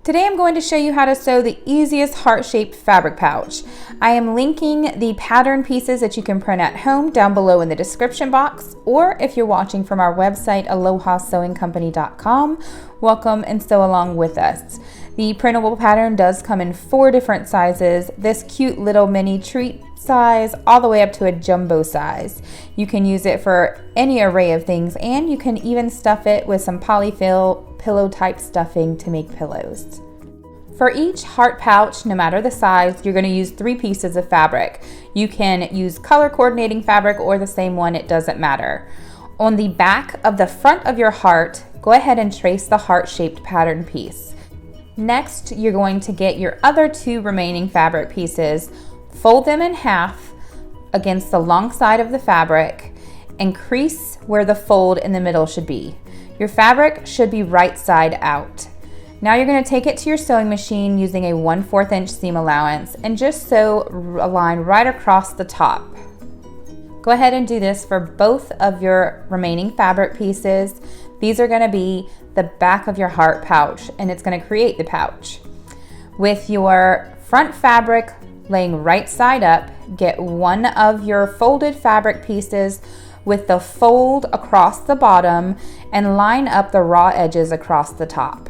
Today I'm going to show you how to sew the easiest heart-shaped fabric pouch. I am linking the pattern pieces that you can print at home down below in the description box, or if you're watching from our website alohasewingcompany.com, welcome and sew along with us. The printable pattern does come in 4 different sizes, this cute little mini treat size all the way up to a jumbo size. You can use it for any array of things, and you can even stuff it with some polyfill pillow type stuffing to make pillows. For each heart pouch, no matter the size, you're going to use 3 pieces of fabric. You can use color coordinating fabric or the same one, it doesn't matter. On the back of the front of your heart, go ahead and trace the heart-shaped pattern piece. Next, you're going to get your other 2 remaining fabric pieces, fold them in half against the long side of the fabric, and crease where the fold in the middle should be. Your fabric should be right side out. Now you're going to take it to your sewing machine using a 1/4 inch seam allowance and just sew a line right across the top. Go ahead and do this for both of your remaining fabric pieces. These are going to be the back of your heart pouch, and it's going to create the pouch. With your front fabric laying right side up, get one of your folded fabric pieces with the fold across the bottom and line up the raw edges across the top.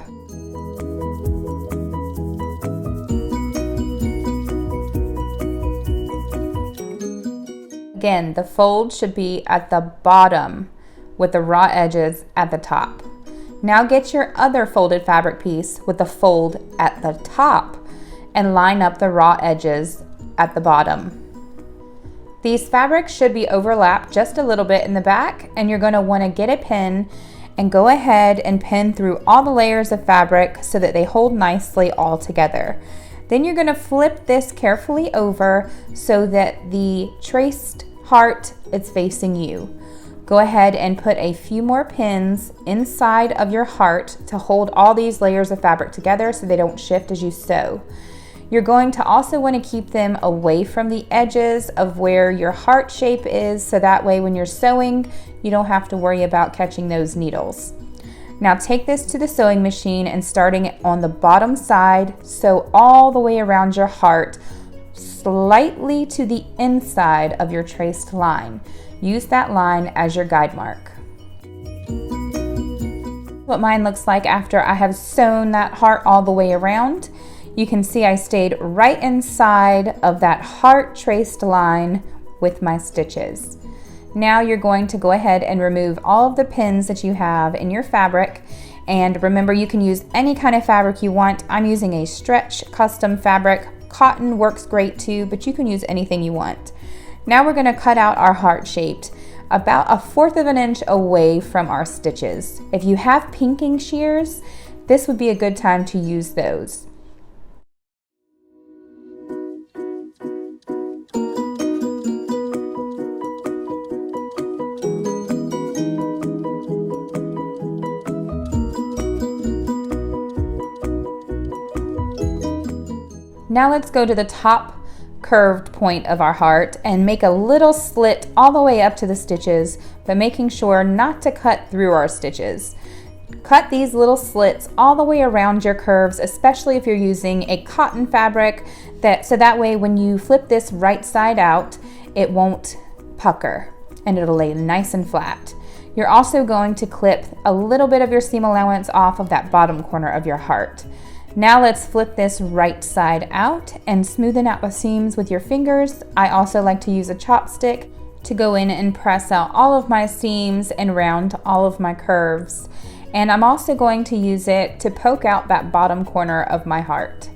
Again, the fold should be at the bottom with the raw edges at the top. Now get your other folded fabric piece with the fold at the top and line up the raw edges at the bottom. These fabrics should be overlapped just a little bit in the back, and you're going to want to get a pin and go ahead and pin through all the layers of fabric so that they hold nicely all together. Then you're going to flip this carefully over so that the traced heart is facing you. Go ahead and put a few more pins inside of your heart to hold all these layers of fabric together so they don't shift as you sew. You're going to also want to keep them away from the edges of where your heart shape is, so that way when you're sewing, you don't have to worry about catching those needles. Now take this to the sewing machine and starting on the bottom side, sew all the way around your heart, slightly to the inside of your traced line. Use that line as your guide mark. What mine looks like after I have sewn that heart all the way around. You can see I stayed right inside of that heart traced line with my stitches. Now you're going to go ahead and remove all of the pins that you have in your fabric. And remember, you can use any kind of fabric you want. I'm using a stretch custom fabric. Cotton works great too, but you can use anything you want. Now we're going to cut out our heart shaped about 1/4 inch away from our stitches. If you have pinking shears, this would be a good time to use those. Now let's go to the top curved point of our heart and make a little slit all the way up to the stitches, but making sure not to cut through our stitches. Cut these little slits all the way around your curves, especially if you're using a cotton fabric, so that way when you flip this right side out, it won't pucker and it'll lay nice and flat. You're also going to clip a little bit of your seam allowance off of that bottom corner of your heart. Now let's flip this right side out and smoothen out the seams with your fingers. I also like to use a chopstick to go in and press out all of my seams and round all of my curves. And I'm also going to use it to poke out that bottom corner of my heart.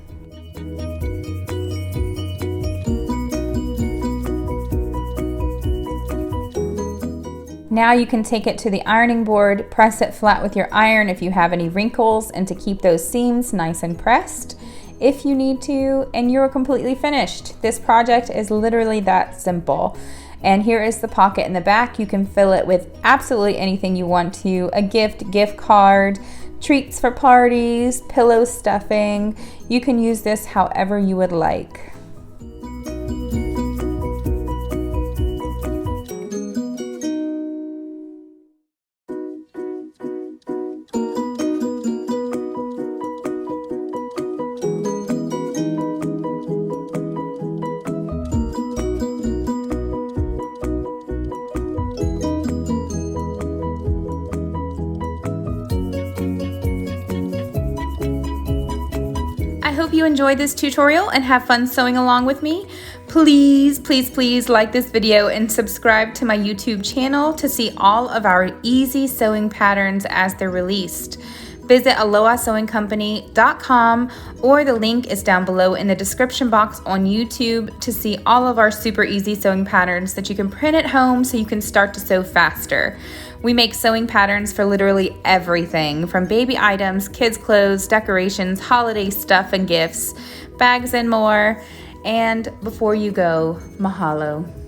Now you can take it to the ironing board, press it flat with your iron if you have any wrinkles, and to keep those seams nice and pressed if you need to, and you're completely finished. This project is literally that simple. And here is the pocket in the back. You can fill it with absolutely anything you want to, a gift card, treats for parties, pillow stuffing. You can use this however you would like. I hope you enjoyed this tutorial and have fun sewing along with me. Please, please, please like this video and subscribe to my YouTube channel to see all of our easy sewing patterns as they're released. Visit AlohaSewingCompany.com, or the link is down below in the description box on YouTube to see all of our super easy sewing patterns that you can print at home so you can start to sew faster. We make sewing patterns for literally everything, from baby items, kids' clothes, decorations, holiday stuff and gifts, bags and more. And before you go, mahalo.